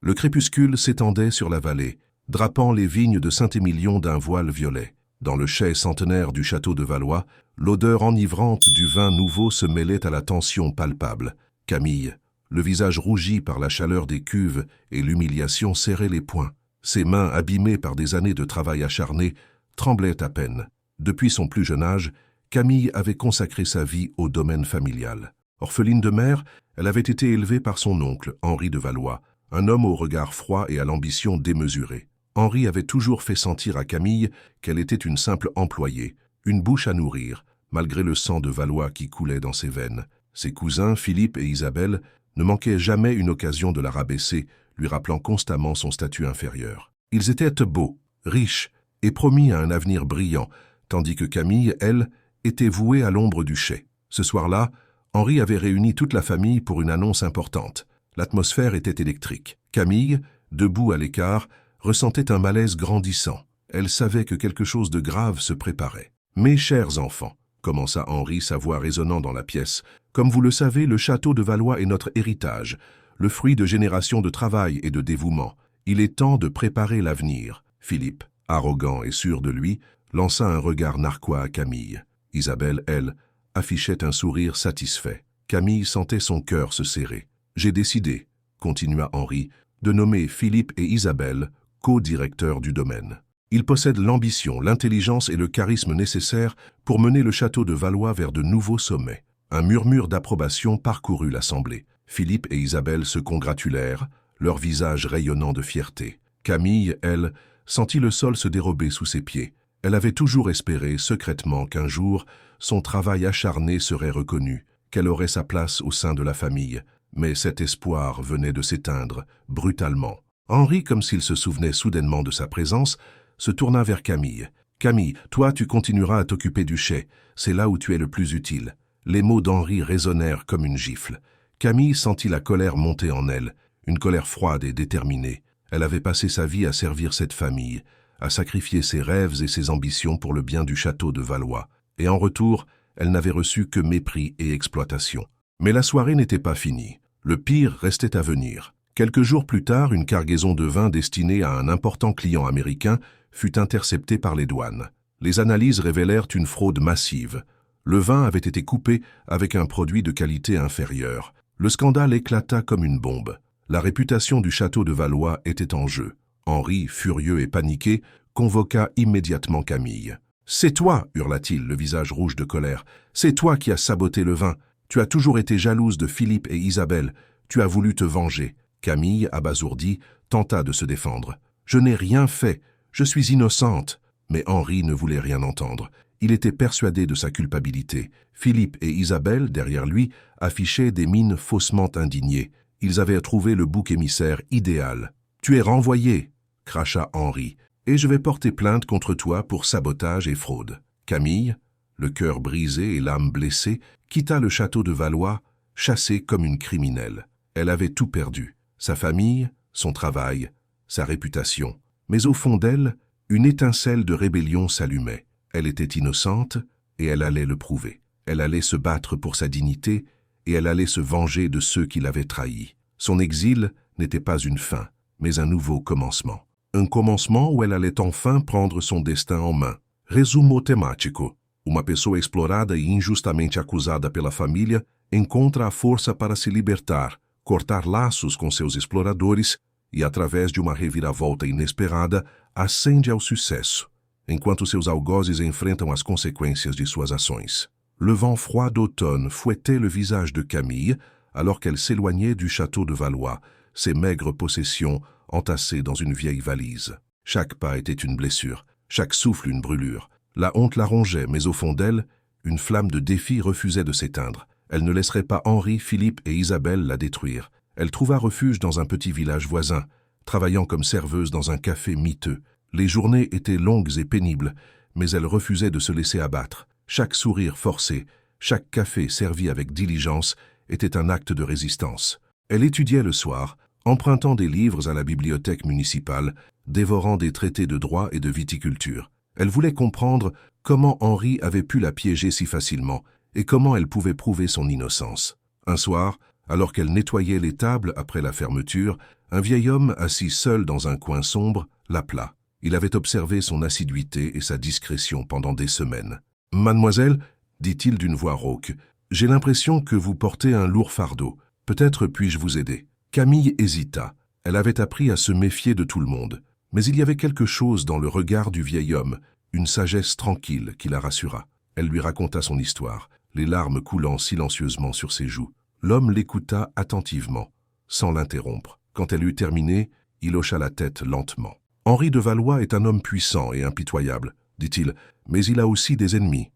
Le crépuscule s'étendait sur la vallée, drapant les vignes de Saint-Émilion d'un voile violet. Dans le chai centenaire du château de Valois, l'odeur enivrante du vin nouveau se mêlait à la tension palpable. Camille, le visage rougi par la chaleur des cuves et l'humiliation, serrait les poings. Ses mains, abîmées par des années de travail acharné, tremblaient à peine. Depuis son plus jeune âge, Camille avait consacré sa vie au domaine familial. Orpheline de mère, elle avait été élevée par son oncle, Henri de Valois, un homme au regard froid et à l'ambition démesurée. Henri avait toujours fait sentir à Camille qu'elle était une simple employée, une bouche à nourrir, malgré le sang de Valois qui coulait dans ses veines. Ses cousins, Philippe et Isabelle, ne manquaient jamais une occasion de la rabaisser, lui rappelant constamment son statut inférieur. Ils étaient beaux, riches et promis à un avenir brillant, tandis que Camille, elle, était vouée à l'ombre du chai. Ce soir-là, Henri avait réuni toute la famille pour une annonce importante. L'atmosphère était électrique. Camille, debout à l'écart, ressentait un malaise grandissant. Elle savait que quelque chose de grave se préparait. « Mes chers enfants », commença Henri, sa voix résonnant dans la pièce, « comme vous le savez, le château de Valois est notre héritage, le fruit de générations de travail et de dévouement. Il est temps de préparer l'avenir. » Philippe, arrogant et sûr de lui, lança un regard narquois à Camille. Isabelle, elle, affichait un sourire satisfait. Camille sentait son cœur se serrer. « J'ai décidé, » continua Henri, « de nommer Philippe et Isabelle co-directeurs du domaine. Ils possèdent l'ambition, l'intelligence et le charisme nécessaires pour mener le château de Valois vers de nouveaux sommets. » Un murmure d'approbation parcourut l'assemblée. Philippe et Isabelle se congratulèrent, leur visage rayonnant de fierté. Camille, elle, sentit le sol se dérober sous ses pieds. Elle avait toujours espéré, secrètement, qu'un jour, son travail acharné serait reconnu, qu'elle aurait sa place au sein de la famille. Mais cet espoir venait de s'éteindre, brutalement. Henri, comme s'il se souvenait soudainement de sa présence, se tourna vers Camille. « Camille, toi, tu continueras à t'occuper du chai. C'est là où tu es le plus utile. » Les mots d'Henri résonnèrent comme une gifle. Camille sentit la colère monter en elle, une colère froide et déterminée. Elle avait passé sa vie à servir cette famille, à sacrifier ses rêves et ses ambitions pour le bien du château de Valois. Et en retour, elle n'avait reçu que mépris et exploitation. Mais la soirée n'était pas finie. Le pire restait à venir. Quelques jours plus tard, une cargaison de vin destinée à un important client américain fut interceptée par les douanes. Les analyses révélèrent une fraude massive. Le vin avait été coupé avec un produit de qualité inférieure. Le scandale éclata comme une bombe. La réputation du château de Valois était en jeu. Henri, furieux et paniqué, convoqua immédiatement Camille. « C'est toi » hurla-t-il, le visage rouge de colère. « C'est toi qui as saboté le vin. Tu as toujours été jalouse de Philippe et Isabelle. Tu as voulu te venger. » Camille, abasourdie, tenta de se défendre. « Je n'ai rien fait. Je suis innocente. » Mais Henri ne voulait rien entendre. Il était persuadé de sa culpabilité. Philippe et Isabelle, derrière lui, affichaient des mines faussement indignées. Ils avaient trouvé le bouc émissaire idéal. « Tu es renvoyé !» cracha Henri. « Et je vais porter plainte contre toi pour sabotage et fraude. » Camille, le cœur brisé et l'âme blessée, quitta le château de Valois, chassée comme une criminelle. Elle avait tout perdu. Sa famille, son travail, sa réputation. Mais au fond d'elle, une étincelle de rébellion s'allumait. Elle était innocente et elle allait le prouver. Elle allait se battre pour sa dignité et elle allait se venger de ceux qui l'avaient trahie. Son exil n'était pas une fin, mais un nouveau commencement. Un commencement où elle allait enfin prendre son destin en main. Resumo temático. Uma pessoa explorada e injustamente acusada pela família encontra a força para se libertar, cortar laços com seus exploradores e, através de uma reviravolta inesperada, ascende ao sucesso, enquanto seus algozes enfrentam as consequências de suas ações. Le vent froid d'automne fouettait le visage de Camille alors qu'elle s'éloignait du château de Valois, ses maigres possessions entassées dans une vieille valise. Chaque pas était une blessure, chaque souffle une brûlure. La honte la rongeait, mais au fond d'elle, une flamme de défi refusait de s'éteindre. Elle ne laisserait pas Henri, Philippe et Isabelle la détruire. Elle trouva refuge dans un petit village voisin, travaillant comme serveuse dans un café miteux. Les journées étaient longues et pénibles, mais elle refusait de se laisser abattre. Chaque sourire forcé, chaque café servi avec diligence était un acte de résistance. Elle étudiait le soir, empruntant des livres à la bibliothèque municipale, dévorant des traités de droit et de viticulture. Elle voulait comprendre comment Henri avait pu la piéger si facilement et comment elle pouvait prouver son innocence. Un soir, alors qu'elle nettoyait les tables après la fermeture, Un vieil homme, assis seul dans un coin sombre, l'appela. Il avait observé son assiduité et sa discrétion pendant des semaines. « Mademoiselle, dit-il d'une voix rauque, j'ai l'impression que vous portez un lourd fardeau. Peut-être puis-je vous aider ?» Camille hésita. Elle avait appris à se méfier de tout le monde. Mais il y avait quelque chose dans le regard du vieil homme, une sagesse tranquille qui la rassura. Elle lui raconta son histoire, les larmes coulant silencieusement sur ses joues. L'homme l'écouta attentivement, sans l'interrompre. Quand elle eut terminé, il hocha la tête lentement. « Henri de Valois est un homme puissant et impitoyable, dit-il, mais il a aussi des ennemis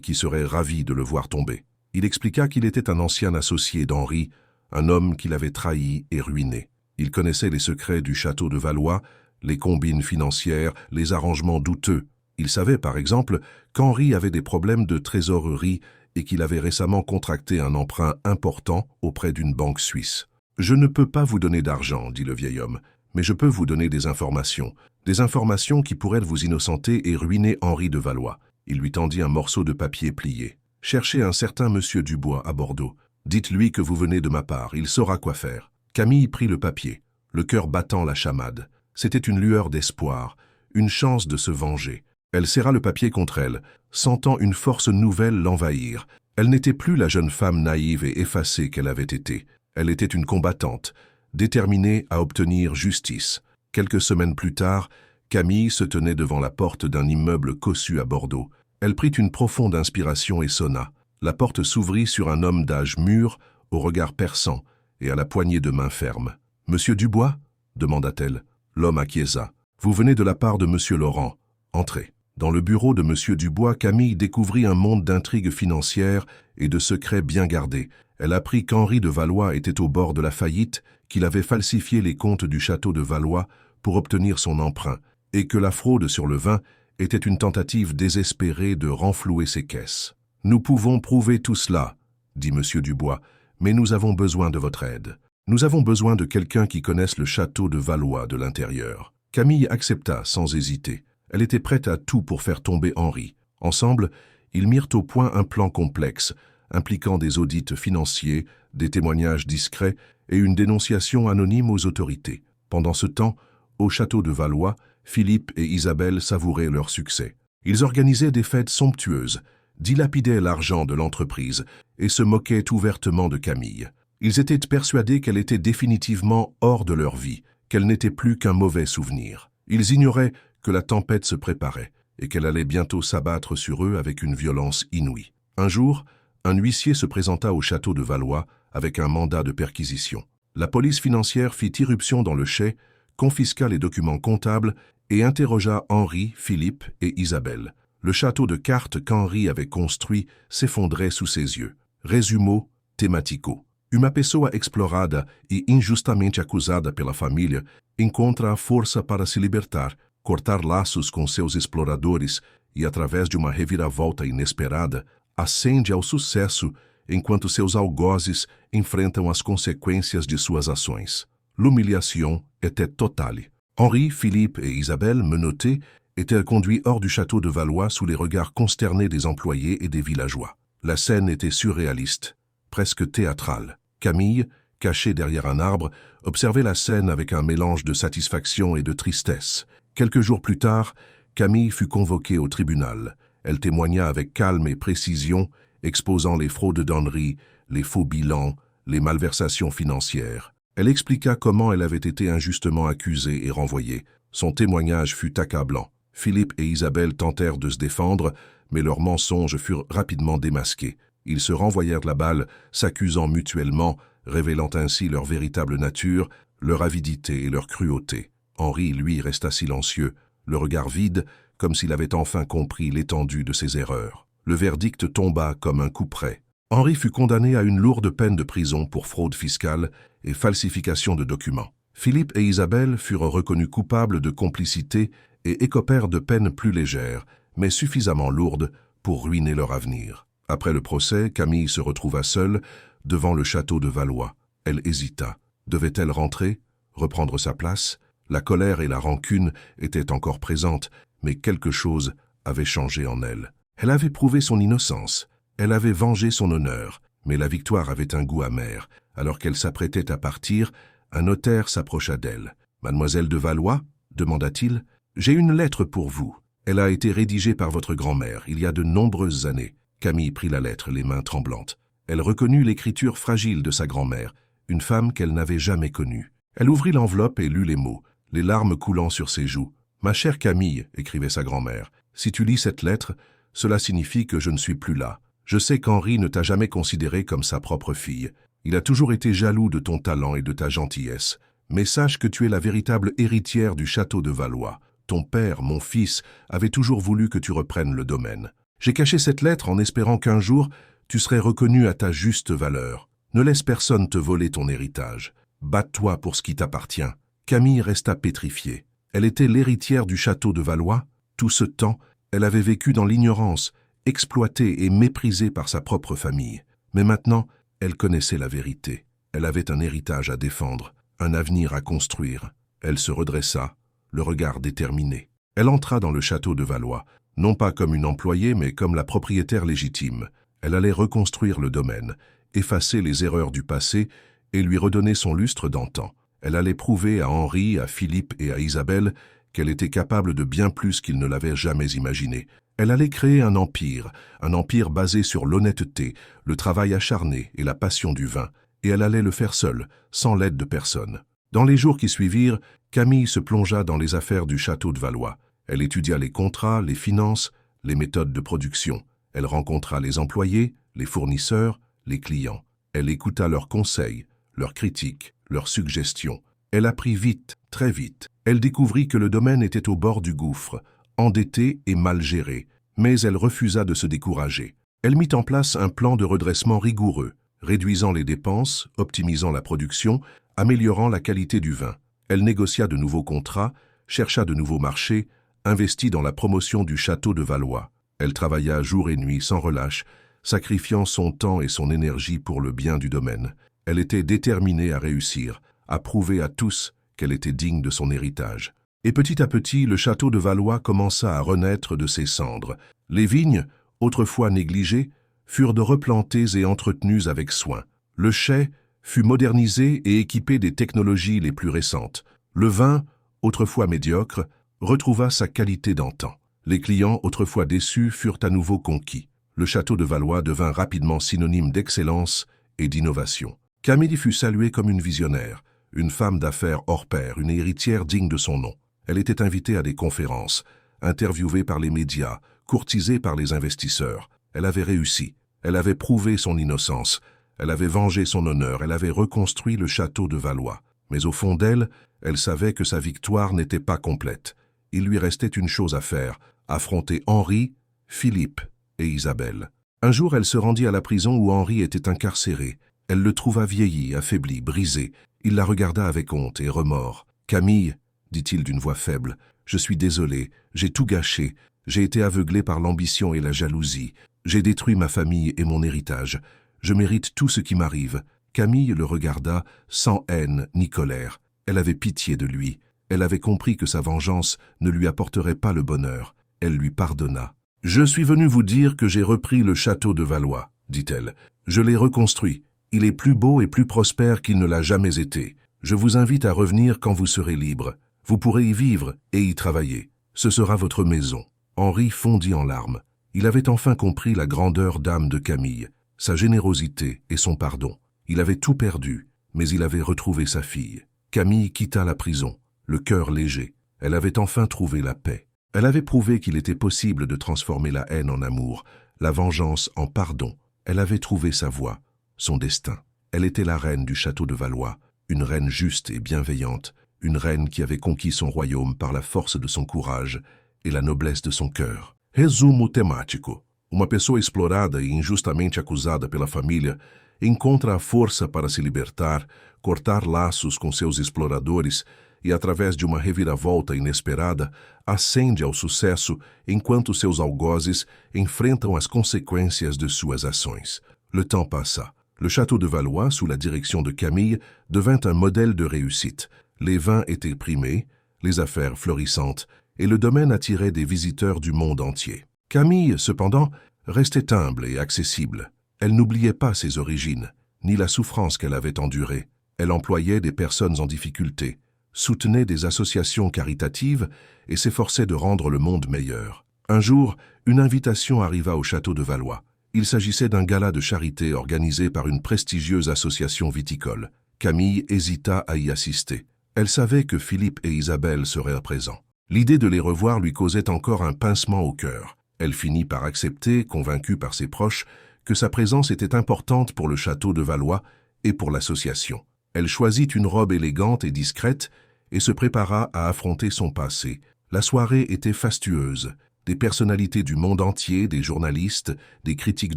qui seraient ravis de le voir tomber. » Il expliqua qu'il était un ancien associé d'Henri, un homme qui l'avait trahi et ruiné. Il connaissait les secrets du château de Valois, les combines financières, les arrangements douteux. Il savait, par exemple, qu'Henri avait des problèmes de trésorerie et qu'il avait récemment contracté un emprunt important auprès d'une banque suisse. « Je ne peux pas vous donner d'argent, dit le vieil homme, mais je peux vous donner des informations qui pourraient vous innocenter et ruiner Henri de Valois. » Il lui tendit un morceau de papier plié. « Cherchez un certain monsieur Dubois à Bordeaux. Dites-lui que vous venez de ma part, il saura quoi faire. » Camille prit le papier, le cœur battant la chamade. C'était une lueur d'espoir, une chance de se venger. Elle serra le papier contre elle, sentant une force nouvelle l'envahir. Elle n'était plus la jeune femme naïve et effacée qu'elle avait été. Elle était une combattante, déterminée à obtenir justice. Quelques semaines plus tard, Camille se tenait devant la porte d'un immeuble cossu à Bordeaux. Elle prit une profonde inspiration et sonna. La porte s'ouvrit sur un homme d'âge mûr, au regard perçant et à la poignée de main ferme. « Monsieur Dubois ?» demanda-t-elle. L'homme acquiesça. « Vous venez de la part de Monsieur Laurent. Entrez. » Dans le bureau de Monsieur Dubois, Camille découvrit un monde d'intrigues financières et de secrets bien gardés. Elle apprit qu'Henri de Valois était au bord de la faillite, qu'il avait falsifié les comptes du château de Valois pour obtenir son emprunt, et que la fraude sur le vin était une tentative désespérée de renflouer ses caisses. « Nous pouvons prouver tout cela, » dit Monsieur Dubois, « mais nous avons besoin de votre aide. Nous avons besoin de quelqu'un qui connaisse le château de Valois de l'intérieur. » Camille accepta sans hésiter. Elle était prête à tout pour faire tomber Henri. Ensemble, ils mirent au point un plan complexe, impliquant des audits financiers, des témoignages discrets et une dénonciation anonyme aux autorités. Pendant ce temps, au château de Valois, Philippe et Isabelle savouraient leur succès. Ils organisaient des fêtes somptueuses, dilapidaient l'argent de l'entreprise et se moquaient ouvertement de Camille. Ils étaient persuadés qu'elle était définitivement hors de leur vie, qu'elle n'était plus qu'un mauvais souvenir. Ils ignoraient que la tempête se préparait et qu'elle allait bientôt s'abattre sur eux avec une violence inouïe. Un jour, un huissier se présenta au château de Valois avec un mandat de perquisition. La police financière fit irruption dans le chai, confisqua les documents comptables et interrogea Henri, Philippe et Isabelle. Le château de cartes qu'Henri avait construit s'effondrait sous ses yeux. Resumo tematico. Uma pessoa explorada e injustamente acusada pela família encontra a força para se libertar, cortar laços com seus exploradores e, através de uma reviravolta inesperada, ascende ao sucesso enquanto seus algozes enfrentam as consequências de suas ações. L'humiliation était totale. Henri, Philippe et Isabelle, menottés, étaient conduits hors du château de Valois sous les regards consternés des employés et des villageois. La scène était surréaliste, presque théâtrale. Camille, cachée derrière un arbre, observait la scène avec un mélange de satisfaction et de tristesse. Quelques jours plus tard, Camille fut convoquée au tribunal. Elle témoigna avec calme et précision, exposant les fraudes d'Henri, les faux bilans, les malversations financières. Elle expliqua comment elle avait été injustement accusée et renvoyée. Son témoignage fut accablant. Philippe et Isabelle tentèrent de se défendre, mais leurs mensonges furent rapidement démasqués. Ils se renvoyèrent la balle, s'accusant mutuellement, révélant ainsi leur véritable nature, leur avidité et leur cruauté. Henri, lui, resta silencieux, le regard vide, comme s'il avait enfin compris l'étendue de ses erreurs. Le verdict tomba comme un couperet. Henri fut condamné à une lourde peine de prison pour fraude fiscale et falsification de documents. Philippe et Isabelle furent reconnus coupables de complicité et écopèrent de peines plus légères, mais suffisamment lourdes pour ruiner leur avenir. Après le procès, Camille se retrouva seule devant le château de Valois. Elle hésita. Devait-elle rentrer, reprendre sa place? La colère et la rancune étaient encore présentes, mais quelque chose avait changé en elle. Elle avait prouvé son innocence, elle avait vengé son honneur, mais la victoire avait un goût amer. Alors qu'elle s'apprêtait à partir, Un notaire s'approcha d'elle. « Mademoiselle de Valois ?» demanda-t-il. « J'ai une lettre pour vous. Elle a été rédigée par votre grand-mère il y a de nombreuses années. » Camille prit la lettre, les mains tremblantes. Elle reconnut l'écriture fragile de sa grand-mère, une femme qu'elle n'avait jamais connue. Elle ouvrit l'enveloppe et lut les mots, les larmes coulant sur ses joues. « Ma chère Camille, » écrivait sa grand-mère, « si tu lis cette lettre, cela signifie que je ne suis plus là. Je sais qu'Henri ne t'a jamais considérée comme sa propre fille. Il a toujours été jaloux de ton talent et de ta gentillesse. Mais sache que tu es la véritable héritière du château de Valois. Ton père, mon fils, avait toujours voulu que tu reprennes le domaine. J'ai caché cette lettre en espérant qu'un jour, tu serais reconnue à ta juste valeur. Ne laisse personne te voler ton héritage. Bats-toi pour ce qui t'appartient. » Camille resta pétrifiée. Elle était l'héritière du château de Valois. Tout ce temps, elle avait vécu dans l'ignorance, exploitée et méprisée par sa propre famille. Mais maintenant, elle connaissait la vérité. Elle avait un héritage à défendre, un avenir à construire. Elle se redressa, le regard déterminé. Elle entra dans le château de Valois, non pas comme une employée, mais comme la propriétaire légitime. Elle allait reconstruire le domaine, effacer les erreurs du passé et lui redonner son lustre d'antan. Elle allait prouver à Henri, à Philippe et à Isabelle qu'elle était capable de bien plus qu'ils ne l'avaient jamais imaginé. Elle allait créer un empire basé sur l'honnêteté, le travail acharné et la passion du vin, et elle allait le faire seule, sans l'aide de personne. Dans les jours qui suivirent, Camille se plongea dans les affaires du château de Valois. Elle étudia les contrats, les finances, les méthodes de production. Elle rencontra les employés, les fournisseurs, les clients. Elle écouta leurs conseils, leurs critiques, leurs suggestions. Elle apprit vite, très vite. Elle découvrit que le domaine était au bord du gouffre, endetté et mal géré, mais elle refusa de se décourager. Elle mit en place un plan de redressement rigoureux, réduisant les dépenses, optimisant la production, améliorant la qualité du vin. Elle négocia de nouveaux contrats, chercha de nouveaux marchés, investit dans la promotion du château de Valois. Elle travailla jour et nuit sans relâche, sacrifiant son temps et son énergie pour le bien du domaine. Elle était déterminée à réussir, à prouver à tous qu'elle était digne de son héritage. Et petit à petit, le château de Valois commença à renaître de ses cendres. Les vignes, autrefois négligées, furent replantées et entretenues avec soin. Le chai fut modernisé et équipé des technologies les plus récentes. Le vin, autrefois médiocre, retrouva sa qualité d'antan. Les clients, autrefois déçus, furent à nouveau conquis. Le château de Valois devint rapidement synonyme d'excellence et d'innovation. Camille fut saluée comme une visionnaire, une femme d'affaires hors pair, une héritière digne de son nom. Elle était invitée à des conférences, interviewée par les médias, courtisée par les investisseurs. Elle avait réussi, elle avait prouvé son innocence, elle avait vengé son honneur, elle avait reconstruit le château de Valois. Mais au fond d'elle, elle savait que sa victoire n'était pas complète. Il lui restait une chose à faire, affronter Henri, Philippe et Isabelle. Un jour, elle se rendit à la prison où Henri était incarcéré. Elle le trouva vieilli, affaibli, brisé. Il la regarda avec honte et remords. « Camille, dit-il d'une voix faible, je suis désolé, j'ai tout gâché, j'ai été aveuglé par l'ambition et la jalousie, j'ai détruit ma famille et mon héritage, je mérite tout ce qui m'arrive. » Camille le regarda sans haine ni colère. Elle avait pitié de lui. Elle avait compris que sa vengeance ne lui apporterait pas le bonheur. Elle lui pardonna. « Je suis venu vous dire que j'ai repris le château de Valois, dit-elle. Je l'ai reconstruit. Il est plus beau et plus prospère qu'il ne l'a jamais été. Je vous invite à revenir quand vous serez libre. Vous pourrez y vivre et y travailler. Ce sera votre maison. » Henri fondit en larmes. Il avait enfin compris la grandeur d'âme de Camille, sa générosité et son pardon. Il avait tout perdu, mais il avait retrouvé sa fille. Camille quitta la prison, le cœur léger. Elle avait enfin trouvé la paix. Elle avait prouvé qu'il était possible de transformer la haine en amour, la vengeance en pardon. Elle avait trouvé sa voie, son destin. Elle était la reine du château de Valois, une reine juste et bienveillante, une reine qui avait conquis son royaume par la force de son courage et la noblesse de son cœur. Resumo temático. Uma pessoa explorada e injustamente acusada pela família encontra a força para se libertar, cortar laços com seus exploradores e, através de uma reviravolta inesperada, ascende ao sucesso enquanto seus algozes enfrentam as consequências de suas ações. Le temps passa. Le château de Valois, sous la direction de Camille, devint un modèle de réussite. Les vins étaient primés, les affaires florissantes, et le domaine attirait des visiteurs du monde entier. Camille, cependant, restait humble et accessible. Elle n'oubliait pas ses origines, ni la souffrance qu'elle avait endurée. Elle employait des personnes en difficulté, soutenait des associations caritatives et s'efforçait de rendre le monde meilleur. Un jour, une invitation arriva au château de Valois. Il s'agissait d'un gala de charité organisé par une prestigieuse association viticole. Camille hésita à y assister. Elle savait que Philippe et Isabelle seraient présents. L'idée de les revoir lui causait encore un pincement au cœur. Elle finit par accepter, convaincue par ses proches, que sa présence était importante pour le château de Valois et pour l'association. Elle choisit une robe élégante et discrète et se prépara à affronter son passé. La soirée était fastueuse. Des personnalités du monde entier, des journalistes, des critiques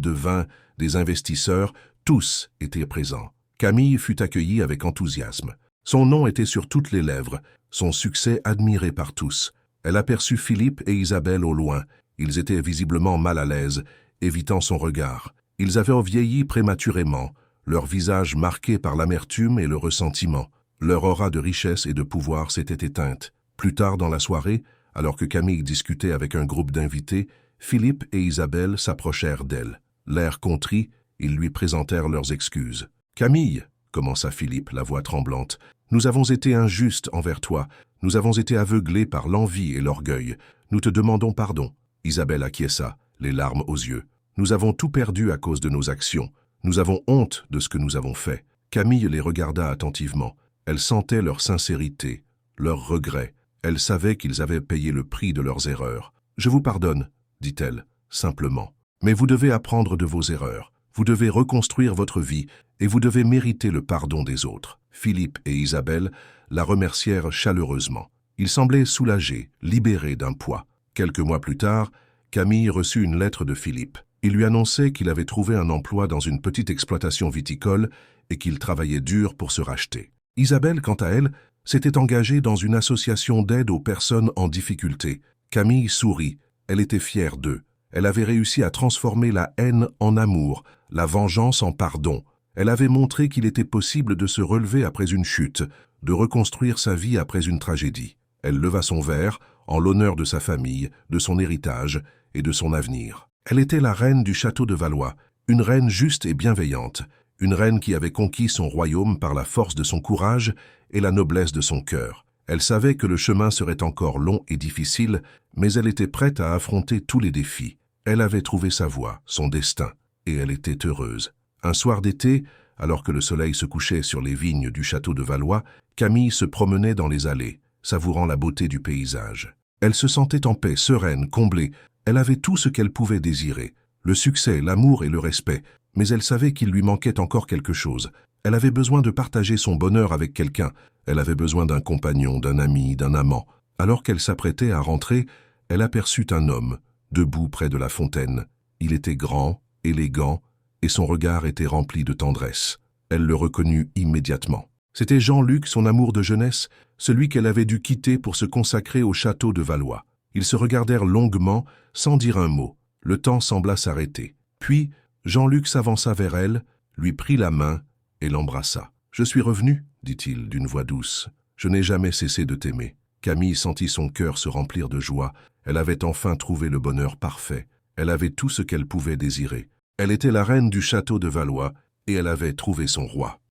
de vin, des investisseurs, tous étaient présents. Camille fut accueillie avec enthousiasme. Son nom était sur toutes les lèvres, son succès admiré par tous. Elle aperçut Philippe et Isabelle au loin. Ils étaient visiblement mal à l'aise, évitant son regard. Ils avaient vieilli prématurément, leur visage marqué par l'amertume et le ressentiment. Leur aura de richesse et de pouvoir s'était éteinte. Plus tard dans la soirée, alors que Camille discutait avec un groupe d'invités, Philippe et Isabelle s'approchèrent d'elle. L'air contrit, ils lui présentèrent leurs excuses. « Camille, » commença Philippe, la voix tremblante, « nous avons été injustes envers toi. Nous avons été aveuglés par l'envie et l'orgueil. Nous te demandons pardon. » Isabelle acquiesça, les larmes aux yeux. « Nous avons tout perdu à cause de nos actions. Nous avons honte de ce que nous avons fait. » Camille les regarda attentivement. Elle sentait leur sincérité, leur regret. Elle savait qu'ils avaient payé le prix de leurs erreurs. « Je vous pardonne, » dit-elle, simplement. « Mais vous devez apprendre de vos erreurs. Vous devez reconstruire votre vie et vous devez mériter le pardon des autres. » Philippe et Isabelle la remercièrent chaleureusement. Ils semblaient soulagés, libérés d'un poids. Quelques mois plus tard, Camille reçut une lettre de Philippe. Il lui annonçait qu'il avait trouvé un emploi dans une petite exploitation viticole et qu'il travaillait dur pour se racheter. Isabelle, quant à elle, s'était engagée dans une association d'aide aux personnes en difficulté. Camille sourit. Elle était fière d'eux. Elle avait réussi à transformer la haine en amour, la vengeance en pardon. Elle avait montré qu'il était possible de se relever après une chute, de reconstruire sa vie après une tragédie. Elle leva son verre en l'honneur de sa famille, de son héritage et de son avenir. Elle était la reine du château de Valois, une reine juste et bienveillante, une reine qui avait conquis son royaume par la force de son courage et la noblesse de son cœur. Elle savait que le chemin serait encore long et difficile, mais elle était prête à affronter tous les défis. Elle avait trouvé sa voie, son destin, et elle était heureuse. Un soir d'été, alors que le soleil se couchait sur les vignes du château de Valois, Camille se promenait dans les allées, savourant la beauté du paysage. Elle se sentait en paix, sereine, comblée. Elle avait tout ce qu'elle pouvait désirer, le succès, l'amour et le respect, mais elle savait qu'il lui manquait encore quelque chose. Elle avait besoin de partager son bonheur avec quelqu'un. Elle avait besoin d'un compagnon, d'un ami, d'un amant. Alors qu'elle s'apprêtait à rentrer, elle aperçut un homme, debout près de la fontaine. Il était grand, élégant, et son regard était rempli de tendresse. Elle le reconnut immédiatement. C'était Jean-Luc, son amour de jeunesse, celui qu'elle avait dû quitter pour se consacrer au château de Valois. Ils se regardèrent longuement, sans dire un mot. Le temps sembla s'arrêter. Puis, Jean-Luc s'avança vers elle, lui prit la main et l'embrassa. « Je suis revenu, » dit-il d'une voix douce. « Je n'ai jamais cessé de t'aimer. » Camille sentit son cœur se remplir de joie. Elle avait enfin trouvé le bonheur parfait. Elle avait tout ce qu'elle pouvait désirer. Elle était la reine du château de Valois et elle avait trouvé son roi.